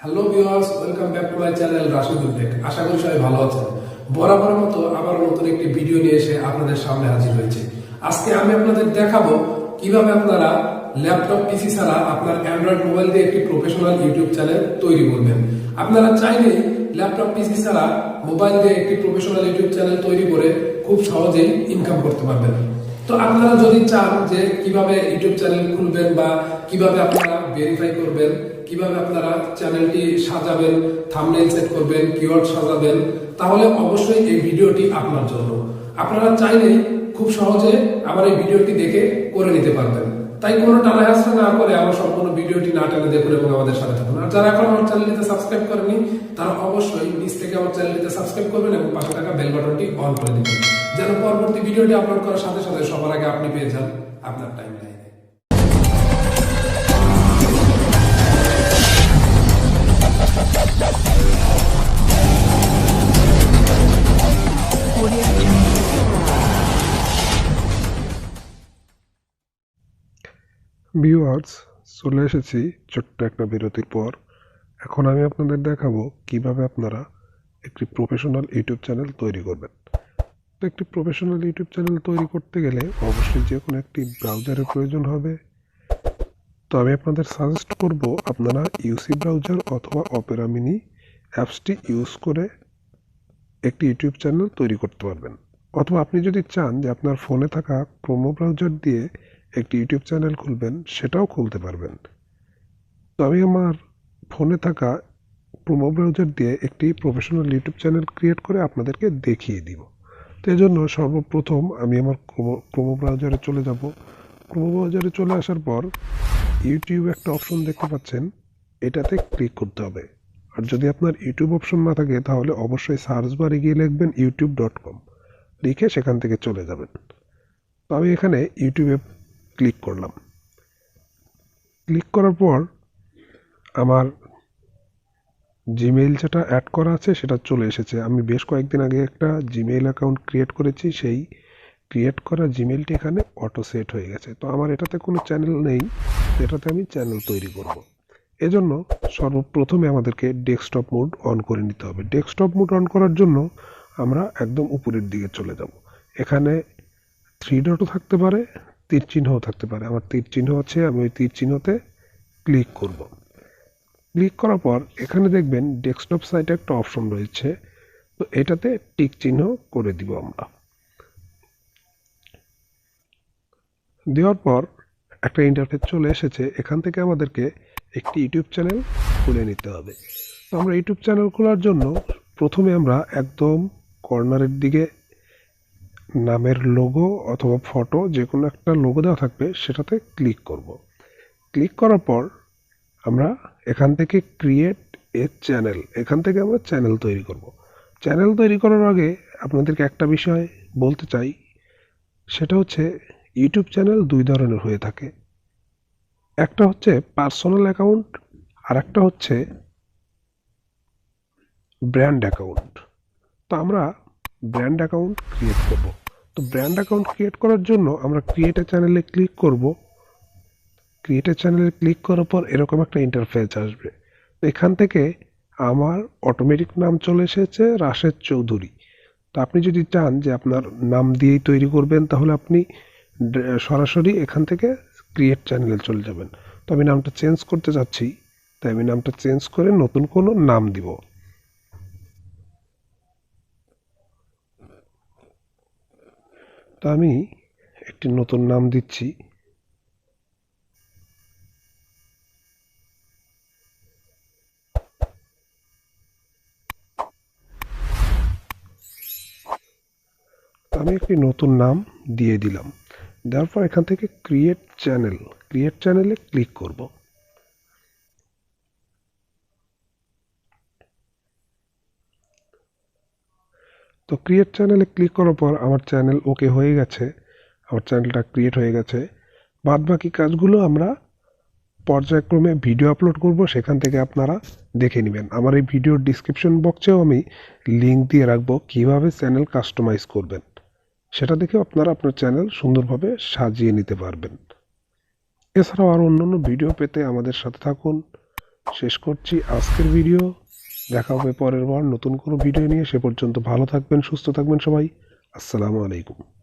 Hello viewers, welcome back to my channel Rashidul tech. আশা করি সবাই ভালো আছেন। বরাবরের মতো আবার নতুন একটি ভিডিও নিয়ে এসে আপনাদের সামনে হাজির হয়েছে। আজকে আমি আপনাদের দেখাবো কিভাবে আপনারা ল্যাপটপ পিসি ছাড়া আপনার অ্যান্ড্রয়েড মোবাইল দিয়ে একটি প্রফেশনাল ইউটিউব চ্যানেল তৈরি করবেন। আপনারা চাইলে ল্যাপটপ পিসি ছাড়া মোবাইল দিয়ে একটি প্রফেশনাল ইউটিউব চ্যানেল তৈরি করে খুব সহজেই ইনকাম করতে পারবেন। তো আপনারা যদি চান যে কিভাবে ইউটিউব চ্যানেল খুলবেন বা কিভাবে আপনারা ভেরিফাই করবেন, কিভাবে আপনারা চ্যানেলটি সাজাবেন, থাম্বনেইল সেট করবেন, কিওয়ার্ড সাজাবেন, তাহলে অবশ্যই এই ভিডিওটি আপনার জন্য। আপনারা চাইলেই খুব সহজে আমার এই ভিডিওটি দেখে করে নিতে পারবেন। তাই কোনো টানা হেঁচড়া না করে আমার সম্পূর্ণ ভিডিওটি না টেনে দেখুন এবং আমাদের সাথে থাকুন। আর যারা এখন আমার চ্যানেলটিতে সাবস্ক্রাইব করেনি তারা অবশ্যই নিচ থেকে আমার চ্যানেলটিতে সাবস্ক্রাইব করবেন এবং পাশে থাকা বেল বাটনটি অন করে দিবেন, যেন পরবর্তী ভিডিওটি আপলোড করার সাথে সাথে সবার আগে আপনি পেয়ে যান আপনার টাইমলাইনে। ভিউয়ার্স, চলে এসেছি ছোট্ট একটা বিরতির পর। এখন আমি আপনাদের দেখাবো কিভাবে আপনারা একটি প্রফেশনাল ইউটিউব চ্যানেল তৈরি করবেন। তো একটি প্রফেশনাল ইউটিউব চ্যানেল তৈরি করতে গেলে অবশ্যই যে কোনো একটি ব্রাউজারের প্রয়োজন হবে। তো আমি আপনাদের সাজেস্ট করব আপনারা ইউসি ব্রাউজার অথবা অপেরা মিনি অ্যাপসটি ইউজ করে একটি ইউটিউব চ্যানেল তৈরি করতে পারবেন। অথবা আপনি যদি চান যে আপনার ফোনে থাকা ক্রোমো ব্রাউজার দিয়ে একটি ইউটিউব চ্যানেল খুলবেন, সেটাও খুলতে পারবেন। তো আমি আমার ফোনে থাকা ক্রোমো ব্রাউজার দিয়ে একটি প্রফেশনাল ইউটিউব চ্যানেল ক্রিয়েট করে আপনাদেরকে দেখিয়ে দিব। তো এই জন্য সর্বপ্রথম আমি আমার ক্রোমো ব্রাউজারে চলে যাব। ক্রোমো ব্রাউজারে চলে আসার পর ইউটিউব একটা অপশন দেখতে পাচ্ছেন, এটাতে ক্লিক করতে হবে। আর যদি আপনার ইউটিউব অপশন না থাকে তাহলে অবশ্যই সার্চ বারে গিয়ে লিখবেন youtube.com, লিখে সেখান থেকে চলে যাবেন। তো আমি এখানে ইউটিউবে ক্লিক করলাম। ক্লিক করার পর আমার জিমেইল যেটা অ্যাড করা আছে সেটা চলে এসেছে। আমি বেশ কয়েকদিন আগে একটা জিমেইল অ্যাকাউন্ট ক্রিয়েট করেছি, সেই ক্রিয়েট করা জিমেইলটি এখানে অটো সেট হয়ে গেছে। তো আমার এটাতে কোনো চ্যানেল নেই, এটাতে আমি চ্যানেল তৈরি করব। এজন্য সর্বপ্রথমে আমাদেরকে ডেস্কটপ মোড অন করে নিতে হবে। ডেস্কটপ মোড অন করার জন্য আমরা একদম উপরের দিকে চলে যাব। এখানে 3 ডটও থাকতে পারে, তীর চিহ্নও থাকতে পারে। আমার তীর চিহ্ন আছে, আমি ওই তীর চিহ্নতে ক্লিক করব। ক্লিক করার পর এখানে দেখবেন ডেস্কটপ সাইটে একটা অপশন রয়েছে, তো এটাতে টিক চিহ্ন করে দিব আমরা। দেওয়ার পর একটা ইন্টারফেস চলে এসেছে। এখান থেকে আমাদেরকে একটি ইউটিউব চ্যানেল খুলে নিতে হবে। তো আমরা ইউটিউব চ্যানেল খোলার জন্য প্রথমে আমরা একদম কর্নারের দিকে নামের লোগো অথবা ফটো যে কোনো একটা লোগো দেওয়া থাকবে সেটাতে ক্লিক করব। ক্লিক করার পর আমরা এখান থেকে ক্রিয়েট এ চ্যানেল, এখান থেকে আমরা চ্যানেল তৈরি করব। চ্যানেল তৈরি করার আগে আপনাদেরকে একটা বিষয় বলতে চাই, সেটা হচ্ছে ইউটিউব চ্যানেল 2 ধরনের হয়ে থাকে। একটা হচ্ছে পার্সোনাল অ্যাকাউন্ট আর একটা হচ্ছে ব্র্যান্ড অ্যাকাউন্ট। তো আমরা ব্র্যান্ড অ্যাকাউন্ট ক্রিয়েট করব। তো ব্র্যান্ড অ্যাকাউন্ট ক্রিয়েট করার জন্য আমরা ক্রিয়েট এ চ্যানেলে ক্লিক করব। ক্রিয়েট এ চ্যানেলে ক্লিক করার পর এরকম একটা ইন্টারফেস আসবে। তো এখান থেকে আমার অটোমেটিক নাম চলে এসেছে রাশেদ চৌধুরী। তো আপনি যদি চান যে আপনার নাম দিয়েই তৈরি করবেন তাহলে আপনি সরাসরি এখান থেকে ক্রিয়েট চ্যানেলে চলে যাবেন। তো আমি নামটা চেঞ্জ করতে চাচ্ছি, তাই আমি নামটা চেঞ্জ করে নতুন কোনো নাম দিব। তো আমি একটি নতুন নাম দিচ্ছি। আমি একটি নতুন নাম দিয়ে দিলাম। দেওয়ার পর এখান থেকে ক্রিয়েট চ্যানেলে ক্লিক করব। তো ক্রিয়েট চ্যানেলে ক্লিক করার পর আমার চ্যানেল ওকে হয়ে গেছে, আমার চ্যানেলটা ক্রিয়েট হয়ে গেছে। বাদ বাকি কাজগুলো আমরা পর্যায়ক্রমে ভিডিও আপলোড করব, সেখান থেকে আপনারা দেখে নেবেন। আমার এই ভিডিওর ডিসক্রিপশন বক্সেও আমি লিঙ্ক দিয়ে রাখবো কীভাবে চ্যানেল কাস্টমাইজ করবেন, সেটা দেখে আপনারা আপনার চ্যানেল সুন্দরভাবে সাজিয়ে নিতে পারবেন। এছাড়াও আরও অন্যান্য ভিডিও পেতে আমাদের সাথে থাকুন। শেষ করছি আজকের ভিডিও। দেখা হবে পরের বার নতুন কোনো ভিডিও নিয়ে। সে পর্যন্ত ভালো থাকবেন, সুস্থ থাকবেন সবাই। আসসালামু আলাইকুম।